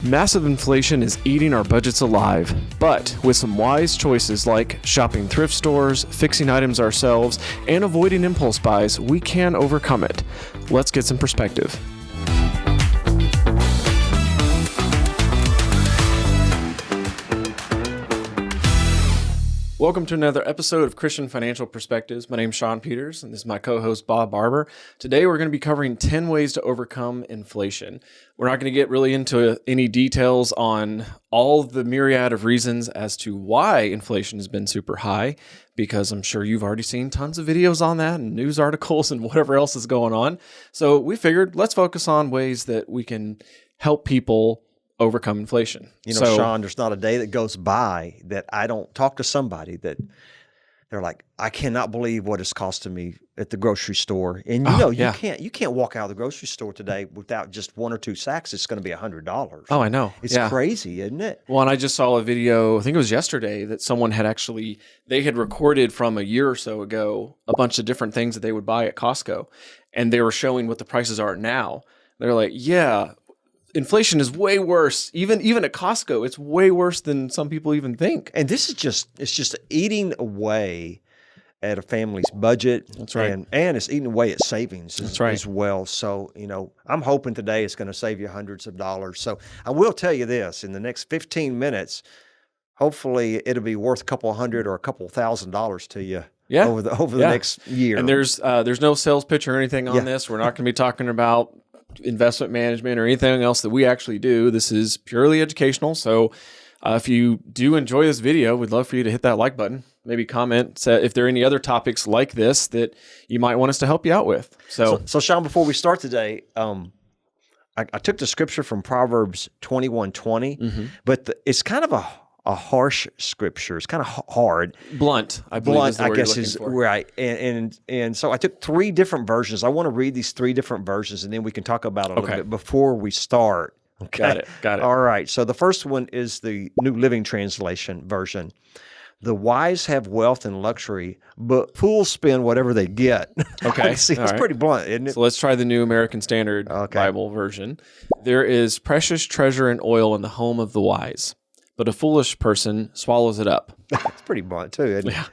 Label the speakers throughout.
Speaker 1: Massive inflation is eating our budgets alive, but with some wise choices like shopping thrift stores, fixing items ourselves, and avoiding impulse buys, we can overcome it. Let's get some perspective. Welcome to another episode of Christian Financial Perspectives. My name's Shawn Peters, and this is my co-host, Bob Barber. Today, we're going to be covering 10 ways to overcome inflation. We're not going to get really into any details on all the myriad of reasons as to why inflation has been super high, because I'm sure you've already seen tons of videos on that and news articles and whatever else is going on. So we figured let's focus on ways that we can help people overcome inflation.
Speaker 2: You know, Shawn, there's not a day that goes by that I don't talk to somebody that they're like, I cannot believe what it's costing me at the grocery store. And you can't walk out of the grocery store today without just one or two sacks. It's going to be $100.
Speaker 1: Oh, I know.
Speaker 2: It's crazy, isn't it?
Speaker 1: Well, and I just saw a video, I think it was yesterday, that someone had they had recorded from a year or so ago a bunch of different things that they would buy at Costco. And they were showing what the prices are now. They're like, yeah, inflation is way worse. Even at Costco, it's way worse than some people even think.
Speaker 2: And this is it's just eating away at a family's budget.
Speaker 1: That's right.
Speaker 2: And it's eating away at savings as well. So, I'm hoping today it's going to save you hundreds of dollars. So I will tell you this, in the next 15 minutes, hopefully it'll be worth a couple hundred or a couple $1,000s to you.
Speaker 1: Yeah.
Speaker 2: Over the next year.
Speaker 1: And there's no sales pitch or anything on this. We're not going to be talking about investment management or anything else that we actually do. This is purely educational. So if you do enjoy this video, we'd love for you to hit that like button, maybe comment if there are any other topics like this that you might want us to help you out with. So
Speaker 2: Shawn, before we start today, I took the scripture from Proverbs 21:20, but it's kind of a harsh scripture. It's kind of hard.
Speaker 1: Blunt, I believe is the word you're looking for.
Speaker 2: Right. And so I took three different versions. I want to read these three different versions, and then we can talk about it a little bit before we start. Okay.
Speaker 1: Got it.
Speaker 2: All right. So the first one is the New Living Translation version. The wise have wealth and luxury, but fools spend whatever they get.
Speaker 1: Okay.
Speaker 2: See, it's pretty blunt, isn't it?
Speaker 1: So let's try the New American Standard Bible version. There is precious treasure and oil in the home of the wise, but a foolish person swallows it up.
Speaker 2: It's pretty blunt too, isn't it?
Speaker 1: Yeah.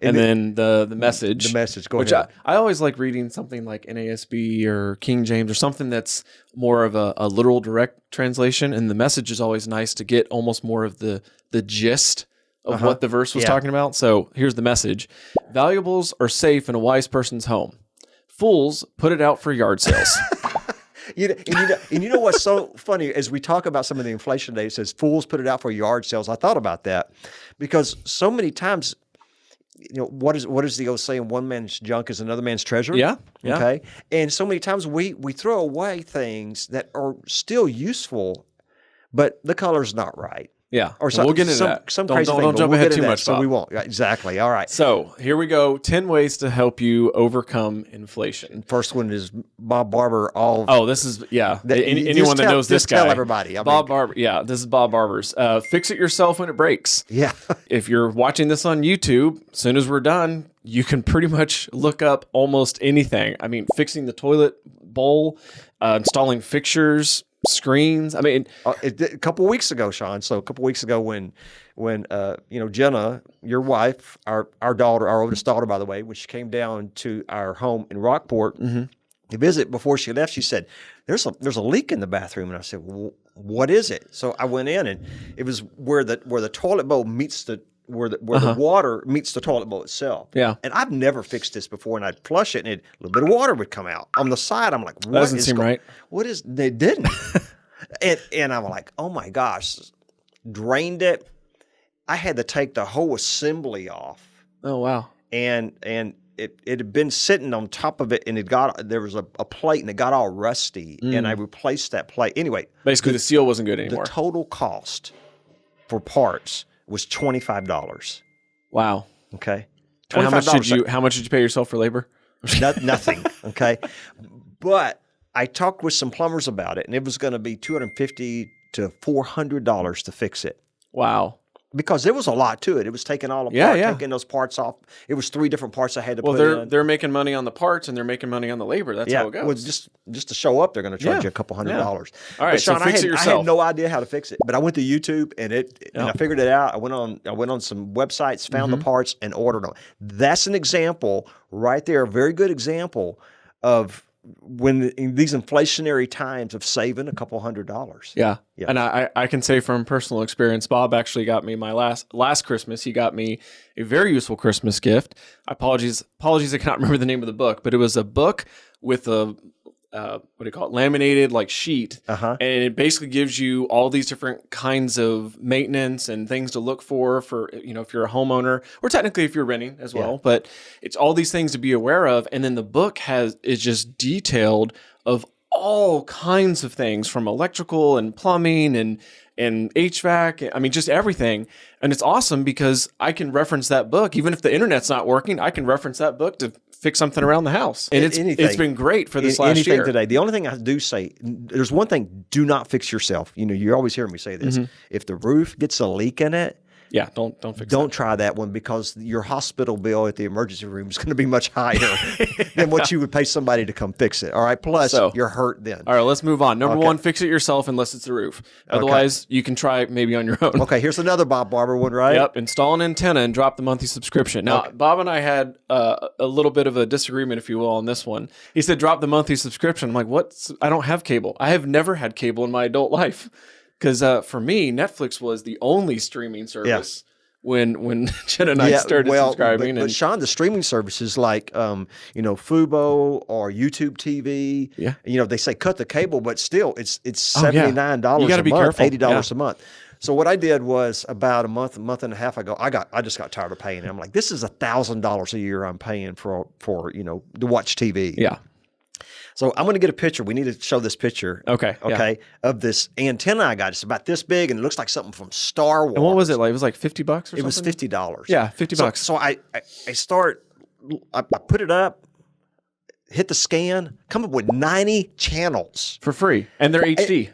Speaker 1: And then the Message.
Speaker 2: The Message, go ahead.
Speaker 1: I always like reading something like NASB or King James or something that's more of a literal direct translation. And the Message is always nice to get almost more of the gist of what the verse was talking about. So here's the Message. Valuables are safe in a wise person's home. Fools put it out for yard sales.
Speaker 2: You know what's so funny as we talk about some of the inflation today, it says fools put it out for yard sales. I thought about that because so many times, what is the old saying? One man's junk is another man's treasure.
Speaker 1: Yeah.
Speaker 2: Okay. And so many times we throw away things that are still useful, but the color's not right.
Speaker 1: Yeah,
Speaker 2: or
Speaker 1: we'll get into that. Don't jump ahead too much,
Speaker 2: so
Speaker 1: Bob.
Speaker 2: we won't. Exactly. All right.
Speaker 1: So here we go. 10 ways to help you overcome inflation.
Speaker 2: First one is Bob Barber.
Speaker 1: This is anyone that knows this guy.
Speaker 2: Tell everybody.
Speaker 1: Barber. Yeah, this is Bob Barber's. Fix it yourself when it breaks.
Speaker 2: Yeah.
Speaker 1: If you're watching this on YouTube, as soon as we're done, you can pretty much look up almost anything. I mean, fixing the toilet bowl, installing fixtures, screens. I mean,
Speaker 2: a couple weeks ago, Shawn. So a couple weeks ago, when Jenna, your wife, our daughter, our oldest daughter, by the way, when she came down to our home in Rockport to visit, before she left, she said, "There's a leak in the bathroom," and I said, well, "What is it?" So I went in, and it was where the toilet bowl meets the water meets the toilet bowl itself.
Speaker 1: Yeah.
Speaker 2: And I've never fixed this before, and I'd flush it, and a little bit of water would come out. On the side, I'm like, what
Speaker 1: doesn't seem right.
Speaker 2: They didn't. and I'm like, oh my gosh. Drained it. I had to take the whole assembly off.
Speaker 1: Oh, wow.
Speaker 2: And it had been sitting on top of it, and there was a plate, and it got all rusty, and I replaced that plate. Anyway.
Speaker 1: Basically, the seal wasn't good anymore.
Speaker 2: The total cost for parts was $25.
Speaker 1: Wow.
Speaker 2: Okay.
Speaker 1: $25. How much did you pay yourself for labor?
Speaker 2: Nothing. Okay. But I talked with some plumbers about it, and it was going to be $250 to $400 to fix it.
Speaker 1: Wow.
Speaker 2: Because there was a lot to it. It was taking all apart, taking those parts off. It was 3 different parts I had to put in.
Speaker 1: They're making money on the parts and they're making money on the labor. That's how it goes.
Speaker 2: Well, just to show up, they're going to charge you a couple $100.
Speaker 1: All right,
Speaker 2: but Shawn,
Speaker 1: so fix it yourself.
Speaker 2: I had no idea how to fix it, but I went to YouTube and I figured it out. I went on some websites, found the parts, and ordered them. That's an example right there, a very good example of when in these inflationary times of saving a couple $100.
Speaker 1: Yeah. And I can say from personal experience, Bob actually got me my last Christmas. He got me a very useful Christmas gift. Apologies, I cannot remember the name of the book, but it was a book with a what do you call it? Laminated like sheet. And it basically gives you all these different kinds of maintenance and things to look for, if you're a homeowner or technically if you're renting as well, but it's all these things to be aware of. And then the book is just detailed of all kinds of things from electrical and plumbing and HVAC. I mean, just everything. And it's awesome because I can reference that book. Even if the internet's not working, I can reference that book to fix something around the house. And it's been great for this last year.
Speaker 2: Today. The only thing I do say, there's one thing, do not fix yourself. You always hear me say this. If the roof gets a leak in it,
Speaker 1: don't fix it.
Speaker 2: Don't try that one because your hospital bill at the emergency room is going to be much higher than what you would pay somebody to come fix it. All right. Plus, you're hurt then.
Speaker 1: All right, let's move on. Number 1, fix it yourself unless it's the roof. Otherwise, you can try it maybe on your own.
Speaker 2: Okay, here's another Bob Barber one, right?
Speaker 1: Yep. Install an antenna and drop the monthly subscription. Now, Bob and I had a little bit of a disagreement, if you will, on this one. He said, drop the monthly subscription. I'm like, what? I don't have cable. I have never had cable in my adult life. Because for me, Netflix was the only streaming service. When Jen and I started subscribing.
Speaker 2: But Shawn, the streaming services like, Fubo or YouTube TV, they say cut the cable, but still it's $79
Speaker 1: you gotta
Speaker 2: a
Speaker 1: be
Speaker 2: month,
Speaker 1: careful.
Speaker 2: $80 a month. So what I did was about a month and a half ago, I just got tired of paying. I'm like, this is $1,000 a year I'm paying for to watch TV.
Speaker 1: Yeah.
Speaker 2: So I'm going to get a picture. We need to show this picture.
Speaker 1: Okay.
Speaker 2: Of this antenna I got. It's about this big, and it looks like something from Star Wars.
Speaker 1: And what was it like? It was like $50 or something?
Speaker 2: It was $50.
Speaker 1: Yeah, $50.
Speaker 2: So I put it up, hit the scan, come up with 90 channels
Speaker 1: for free, and they're HD.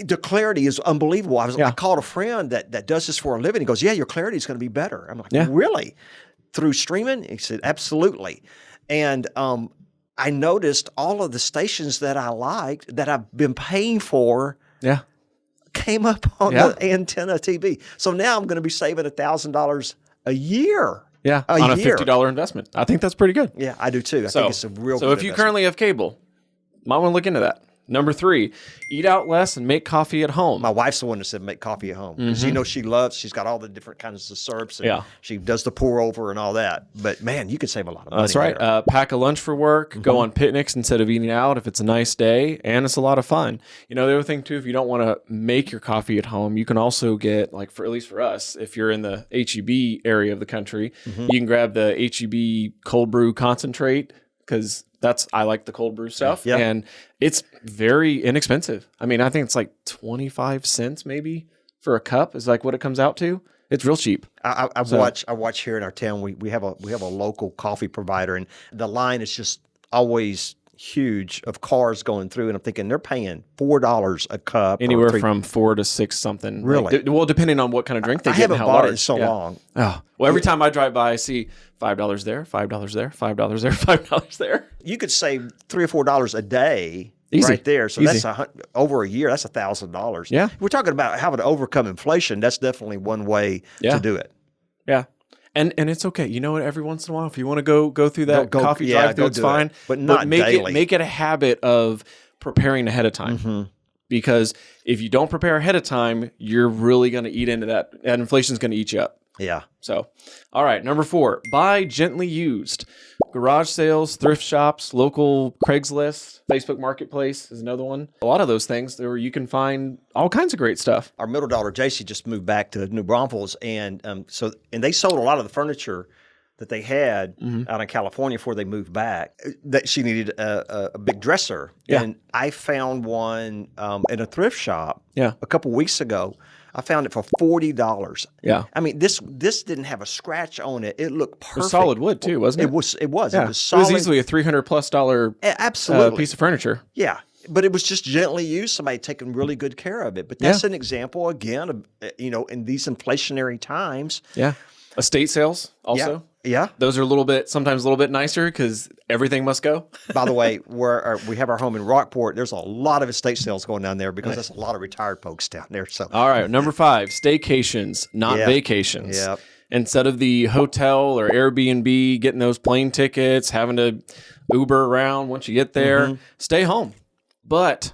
Speaker 2: The clarity is unbelievable. I called a friend that does this for a living. He goes, "Yeah, your clarity is going to be better." I'm like, "Really? Through streaming?" He said, "Absolutely." And I noticed all of the stations that I liked that I've been paying for came up on the antenna TV. So now I'm going to be saving $1,000 a year.
Speaker 1: Yeah, on a $50 investment. I think that's pretty good.
Speaker 2: Yeah, I do too. I think it's a real good
Speaker 1: So if you currently have cable, might want to look into that. Number 3, eat out less and make coffee at home.
Speaker 2: My wife's the one that said make coffee at home because she's got all the different kinds of syrups and she does the pour over and all that. But man, you can save a lot of money.
Speaker 1: That's right. Pack a lunch for work, go on picnics instead of eating out if it's a nice day, and it's a lot of fun. The other thing too, if you don't want to make your coffee at home, you can also get, like at least for us, if you're in the HEB area of the country, you can grab the HEB cold brew concentrate because I like the cold brew stuff, and it's very inexpensive. I mean, I think it's like 25 cents maybe for a cup is like what it comes out to. It's real cheap.
Speaker 2: I watch here in our town. We have a local coffee provider, and the line is just always huge of cars going through, and I'm thinking they're paying $4 a cup,
Speaker 1: anywhere from 4 to 6 something.
Speaker 2: Really?
Speaker 1: Well, depending on what kind of drink they get.
Speaker 2: I haven't
Speaker 1: and how
Speaker 2: bought
Speaker 1: large.
Speaker 2: it in so long.
Speaker 1: Oh, well, every time I drive by, I see $5 there, $5 there, $5 there, $5 there.
Speaker 2: You could save $3 or $4 a day.
Speaker 1: Easy.
Speaker 2: Right there. So that's over a year. That's $1,000.
Speaker 1: Yeah.
Speaker 2: We're talking about how to overcome inflation. That's definitely one way to do it.
Speaker 1: Yeah. And it's okay. You know what? Every once in a while, if you want to go through that coffee drive-through, it's fine.
Speaker 2: But not daily.
Speaker 1: Make it a habit of preparing ahead of time. Because if you don't prepare ahead of time, you're really going to eat into that. And inflation's going to eat you up.
Speaker 2: Yeah.
Speaker 1: So, all right. Number 4, buy gently used. Garage sales, thrift shops, local Craigslist, Facebook Marketplace is another one. A lot of those things where you can find all kinds of great stuff.
Speaker 2: Our middle daughter, JC, just moved back to New Braunfels, and they sold a lot of the furniture that they had out in California before they moved back. That she needed a big dresser, and I found one in a thrift shop a couple weeks ago. I found it for $40.
Speaker 1: Yeah.
Speaker 2: I mean, this didn't have a scratch on it. It looked perfect.
Speaker 1: It was solid wood too, wasn't it?
Speaker 2: It was.
Speaker 1: Yeah.
Speaker 2: It was solid.
Speaker 1: It was easily a $300+
Speaker 2: Absolutely.
Speaker 1: piece of furniture.
Speaker 2: Yeah. but it was just gently used. Somebody taking really good care of it. But that's an example again of in these inflationary times.
Speaker 1: Yeah. Estate sales also.
Speaker 2: Yeah.
Speaker 1: Those are sometimes a little bit nicer because everything must go.
Speaker 2: By the way, where we have our home in Rockport, there's a lot of estate sales going down there because there's a lot of retired folks down there. So,
Speaker 1: all right, number 5, staycations, not vacations.
Speaker 2: Yep.
Speaker 1: Instead of the hotel or Airbnb, getting those plane tickets, having to Uber around once you get there, stay home, but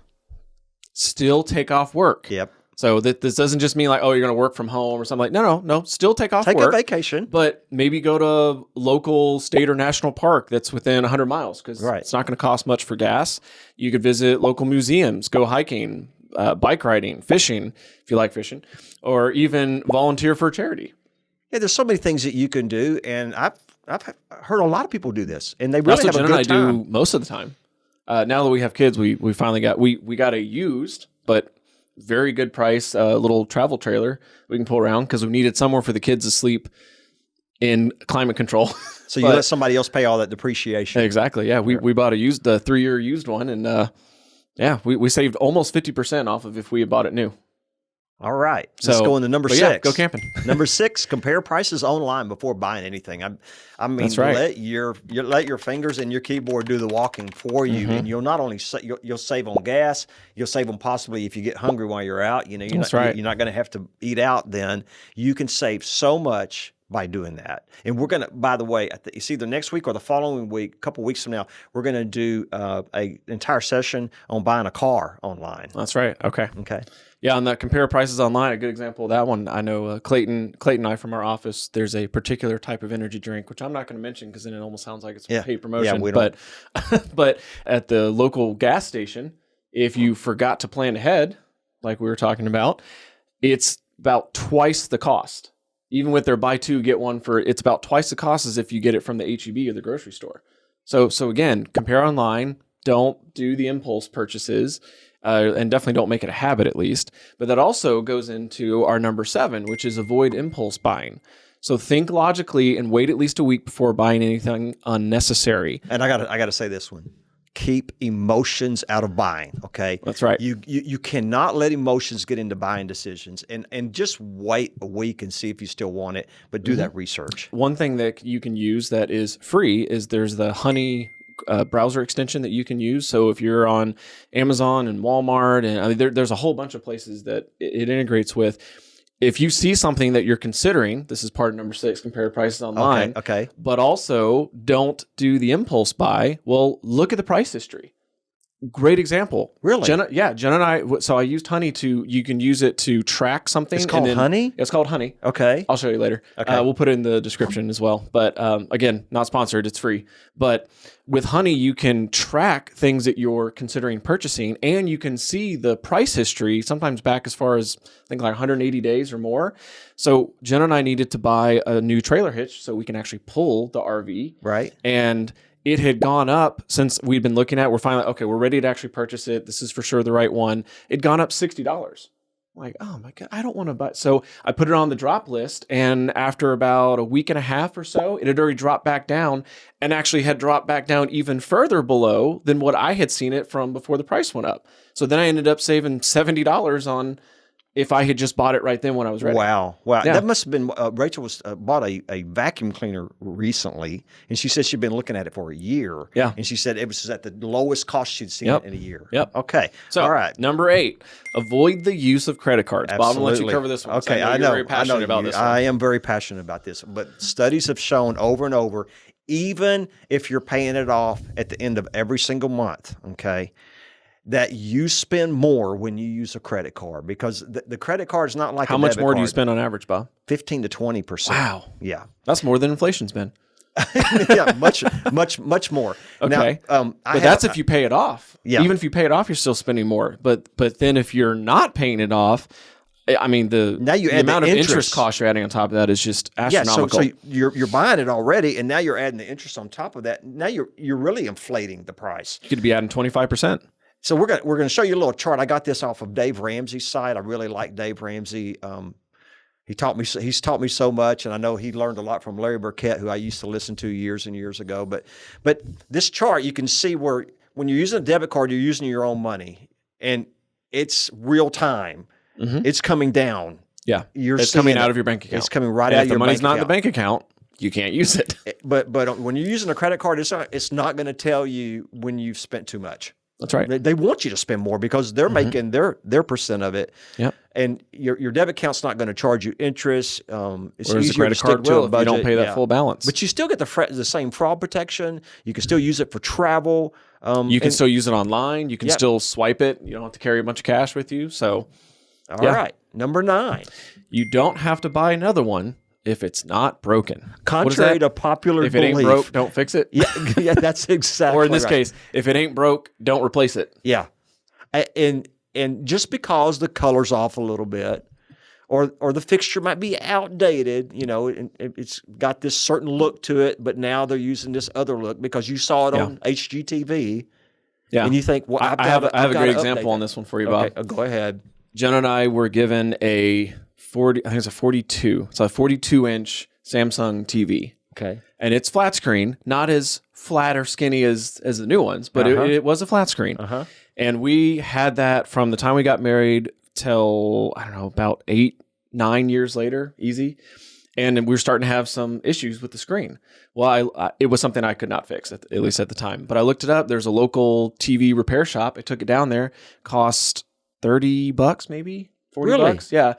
Speaker 1: still take off work.
Speaker 2: Yep.
Speaker 1: So this doesn't just mean like, oh, you're going to work from home or something like, no, still take off work.
Speaker 2: Take a vacation.
Speaker 1: But maybe go to a local state or national park that's within 100 miles because it's not going to cost much for gas. You could visit local museums, go hiking, bike riding, fishing, if you like fishing, or even volunteer for a charity.
Speaker 2: Yeah, there's so many things that you can do, and I've heard a lot of people do this, and they really have a
Speaker 1: Jen
Speaker 2: good
Speaker 1: and I
Speaker 2: time.
Speaker 1: do most of the time. Now that we have kids, we finally got a used, but very good price, little travel trailer we can pull around because we needed somewhere for the kids to sleep in climate control.
Speaker 2: So you let somebody else pay all that depreciation.
Speaker 1: Exactly. Yeah. We bought a 3-year used one and, we saved almost 50% off of if we had bought it new.
Speaker 2: All right. Let's go into number 6.
Speaker 1: Yeah, go camping.
Speaker 2: Number 6, compare prices online before buying anything. I mean,
Speaker 1: That's right.
Speaker 2: let your fingers and your keyboard do the walking for you, and you'll not only you'll save on gas, you'll save on possibly if you get hungry while you're out. You're not going to have to eat out. Then you can save so much by doing that. And we're going to, by the way, it's either next week or the following week, a couple weeks from now, we're going to do an entire session on buying a car online.
Speaker 1: That's right. Okay.
Speaker 2: Okay.
Speaker 1: Yeah, on that compare prices online, a good example of that one, I know Clayton and I from our office, there's a particular type of energy drink, which I'm not going to mention because then it almost sounds like it's a paid promotion.
Speaker 2: Yeah, we don't.
Speaker 1: But at the local gas station, if you forgot to plan ahead, like we were talking about, it's about twice the cost. Even with their buy 2, get 1 it's about twice the cost as if you get it from the H-E-B or the grocery store. So again, compare online, don't do the impulse purchases. And definitely don't make it a habit at least. But that also goes into our number 7, which is avoid impulse buying. So think logically and wait at least a week before buying anything unnecessary.
Speaker 2: And I gotta say this one. Keep emotions out of buying, okay?
Speaker 1: That's right.
Speaker 2: You cannot let emotions get into buying decisions, and just wait a week and see if you still want it, but do that research.
Speaker 1: One thing that you can use that is free is there's the Honey browser extension that you can use. So if you're on Amazon and Walmart, and there's a whole bunch of places that it integrates with. If you see something that you're considering, this is part of number 6, compare prices online.
Speaker 2: Okay.
Speaker 1: But also don't do the impulse buy. Well, look at the price history. Great example.
Speaker 2: Really?
Speaker 1: Jen and I, so I used Honey you can use it to track something.
Speaker 2: It's called Honey?
Speaker 1: It's called Honey.
Speaker 2: Okay.
Speaker 1: I'll show you later.
Speaker 2: Okay.
Speaker 1: We'll put it in the description as well. But again, not sponsored, it's free. But with Honey, you can track things that you're considering purchasing and you can see the price history, sometimes back as far as I think like 180 days or more. So Jen and I needed to buy a new trailer hitch so we can actually pull the RV.
Speaker 2: Right.
Speaker 1: And it had gone up since we'd been looking at. We're finally, okay, we're ready to actually purchase it. This is for sure the right one. It'd gone up $60. I'm like, oh my God, I don't want to buy. So I put it on the drop list. And after about a week and a half or so, it had already dropped back down and actually had dropped back down even further below than what I had seen it from before the price went up. So then I ended up saving $70 on if I had just bought it right then when I was ready.
Speaker 2: Wow.
Speaker 1: Yeah.
Speaker 2: That must have been, Rachel bought a vacuum cleaner recently, and she said she'd been looking at it for a year.
Speaker 1: Yeah.
Speaker 2: And she said it was at the lowest cost she'd seen it in a year.
Speaker 1: Yep.
Speaker 2: Okay.
Speaker 1: So,
Speaker 2: all right.
Speaker 1: Number 8, avoid the use of credit cards.
Speaker 2: Absolutely.
Speaker 1: Bob, I'm going to let you cover this one.
Speaker 2: Okay,
Speaker 1: I know you're very passionate about this one.
Speaker 2: I am very passionate about this, but studies have shown over and over, even if you're paying it off at the end of every single month, okay, that you spend more when you use a credit card because the credit card is not like
Speaker 1: How much more do you spend on average, Bob?
Speaker 2: 15 to 20%.
Speaker 1: Wow.
Speaker 2: Yeah.
Speaker 1: That's more than inflation's been.
Speaker 2: Yeah, much more.
Speaker 1: Okay.
Speaker 2: Now,
Speaker 1: but that's if you pay it off.
Speaker 2: Yeah.
Speaker 1: Even if you pay it off, you're still spending more. But then if you're not paying it off, I mean, the amount of interest cost you're adding on top of that is just astronomical.
Speaker 2: Yeah, so you're buying it already, and now you're adding the interest on top of that. Now you're really inflating the price.
Speaker 1: You could be adding 25%.
Speaker 2: So we're gonna show you a little chart. I got this off of Dave Ramsey's site. I really like Dave Ramsey. He's taught me so much, and I know he learned a lot from Larry Burkett, who I used to listen to years and years ago. But this chart, you can see where when you're using a debit card, you're using your own money, and it's real time. It's coming down.
Speaker 1: Yeah,
Speaker 2: You're
Speaker 1: it's coming out
Speaker 2: it.
Speaker 1: of your bank account.
Speaker 2: It's coming right
Speaker 1: And
Speaker 2: out of
Speaker 1: if
Speaker 2: your
Speaker 1: the money's
Speaker 2: bank
Speaker 1: not in the
Speaker 2: account.
Speaker 1: bank account, you can't use it.
Speaker 2: But when you're using a credit card, it's not going to tell you when you've spent too much.
Speaker 1: That's right.
Speaker 2: They want you to spend more because they're making their percent of it.
Speaker 1: Yep.
Speaker 2: And your debit account's not going to charge you interest. It's
Speaker 1: Whereas
Speaker 2: easier
Speaker 1: the credit
Speaker 2: to stick
Speaker 1: card
Speaker 2: to a
Speaker 1: will if you
Speaker 2: budget.
Speaker 1: don't pay that full balance.
Speaker 2: But you still get the same fraud protection. You can still use it for travel.
Speaker 1: You can still use it online. You can
Speaker 2: Yep.
Speaker 1: still swipe it. You don't have to carry a bunch of cash with you. So,
Speaker 2: All right. Number 9.
Speaker 1: you don't have to buy another one if it's not broken. What is
Speaker 2: Contrary
Speaker 1: that?
Speaker 2: to popular
Speaker 1: If it
Speaker 2: belief.
Speaker 1: ain't broke, don't fix it.
Speaker 2: Yeah, that's exactly
Speaker 1: Or in this
Speaker 2: right.
Speaker 1: case, if it ain't broke, don't replace it.
Speaker 2: Yeah. And just because the color's off a little bit, or the fixture might be outdated, and it's got this certain look to it, but now they're using this other look because you saw it on HGTV.
Speaker 1: Yeah.
Speaker 2: And you think, well,
Speaker 1: I have a great example on this one for you, Bob.
Speaker 2: Okay, go ahead.
Speaker 1: Jenna and I were given a 40, I think it's a 42. It's a 42-inch Samsung TV.
Speaker 2: Okay.
Speaker 1: And it's flat screen, not as flat or skinny as the new ones, but it was a flat screen. And we had that from the time we got married till, I don't know, about 8-9 years later, easy. And we were starting to have some issues with the screen. Well, it was something I could not fix, at least at the time. But I looked it up. There's a local TV repair shop. I took it down there. Cost $30 maybe, $40. Yeah.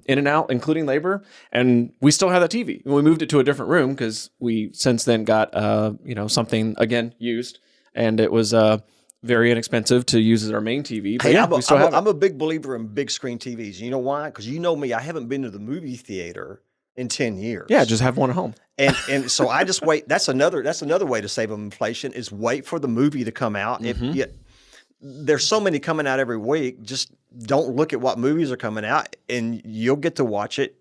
Speaker 1: In and out, including labor. And we still have that TV. And we moved it to a different room because we since then got, something, again, used. And it was very inexpensive to use as our main TV. But
Speaker 2: Hey,
Speaker 1: I'm
Speaker 2: a big believer in big screen TVs. You know why? Because you know me, I haven't been to the movie theater in 10 years.
Speaker 1: Yeah, just have one at home.
Speaker 2: And so I just wait. That's another way to save on inflation is wait for the movie to come out. There's so many coming out every week. Just don't look at what movies are coming out, and you'll get to watch it.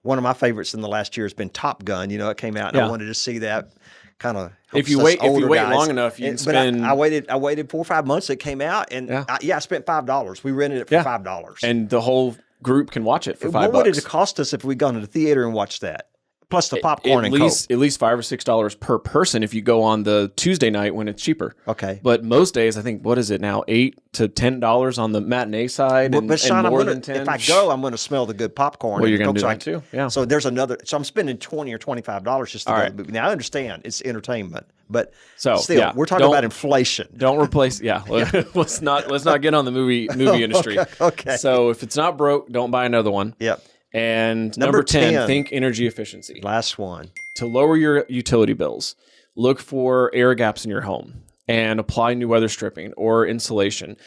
Speaker 2: One of my favorites in the last year has been Top Gun. It came out, and I wanted to see that. Kind of
Speaker 1: if you wait long enough, you can spend.
Speaker 2: But I waited 4 or 5 months. It came out, and I spent $5. We rented it for $5,
Speaker 1: and the whole group can watch it for $5.
Speaker 2: What would it cost us if we gone to the theater and watched that? Plus the popcorn and Coke.
Speaker 1: At least $5 or $6 per person if you go on the Tuesday night when it's cheaper.
Speaker 2: Okay.
Speaker 1: But most days, I think, what is it now, $8 to $10 on the matinee side,
Speaker 2: but Shawn,
Speaker 1: more than 10.
Speaker 2: If I go, I'm going to smell the good popcorn.
Speaker 1: Well, you're going to do that too. Yeah.
Speaker 2: So there's another. So I'm spending $20 or $25 just to go to the movie. Now I understand it's entertainment, but still, we're talking about inflation.
Speaker 1: Don't replace. Let's not get on the movie industry.
Speaker 2: Okay.
Speaker 1: So if it's not broke, don't buy another one.
Speaker 2: Yep.
Speaker 1: And number 10, think energy efficiency.
Speaker 2: Last one.
Speaker 1: To lower your utility bills, look for air gaps in your home and apply new weather stripping or insulation.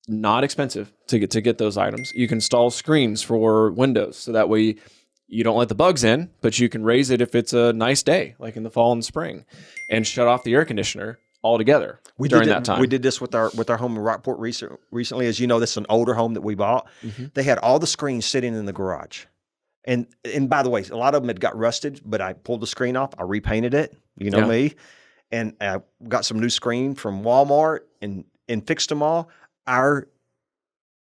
Speaker 1: Not expensive to get those items. You can install screens for windows so that way you don't let the bugs in, but you can raise it if it's a nice day, like in the fall and spring, and shut off the air conditioner altogether during that time.
Speaker 2: We did this with our home in Rockport recently. As you know, this is an older home that we bought. They had all the screens sitting in the garage. And by the way, a lot of them had got rusted, but I pulled the screen off. I repainted it. You know me. And I got some new screen from Walmart and fixed them all. Our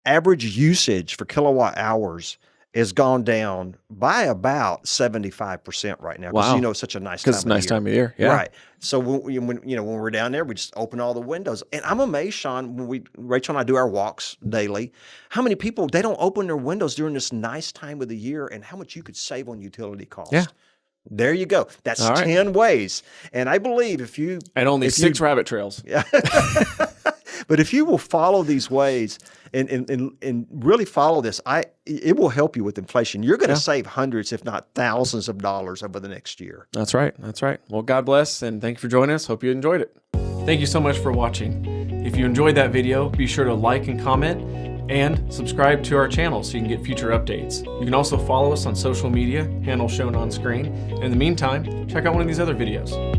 Speaker 2: average usage for kilowatt hours has gone down by about 75% right now. Because
Speaker 1: Wow.
Speaker 2: it's such a nice time of year.
Speaker 1: Because it's a nice time of year. Yeah.
Speaker 2: Right. So when we're down there, we just open all the windows. And I'm amazed, Shawn, when Rachel and I do our walks daily, how many people, they don't open their windows during this nice time of the year and how much you could save on utility costs.
Speaker 1: Yeah.
Speaker 2: There you go. That's
Speaker 1: All right.
Speaker 2: 10 ways. And I believe if you...
Speaker 1: And only 6 rabbit trails.
Speaker 2: Yeah. But if you will follow these ways and really follow this, it will help you with inflation. You're going to save hundreds, if not thousands of dollars over the next year.
Speaker 1: That's right. That's right. Well, God bless, and thank you for joining us. Hope you enjoyed it. Thank you so much for watching. If you enjoyed that video, be sure to like and comment and subscribe to our channel so you can get future updates. You can also follow us on social media, handle shown on screen. In the meantime, check out one of these other videos.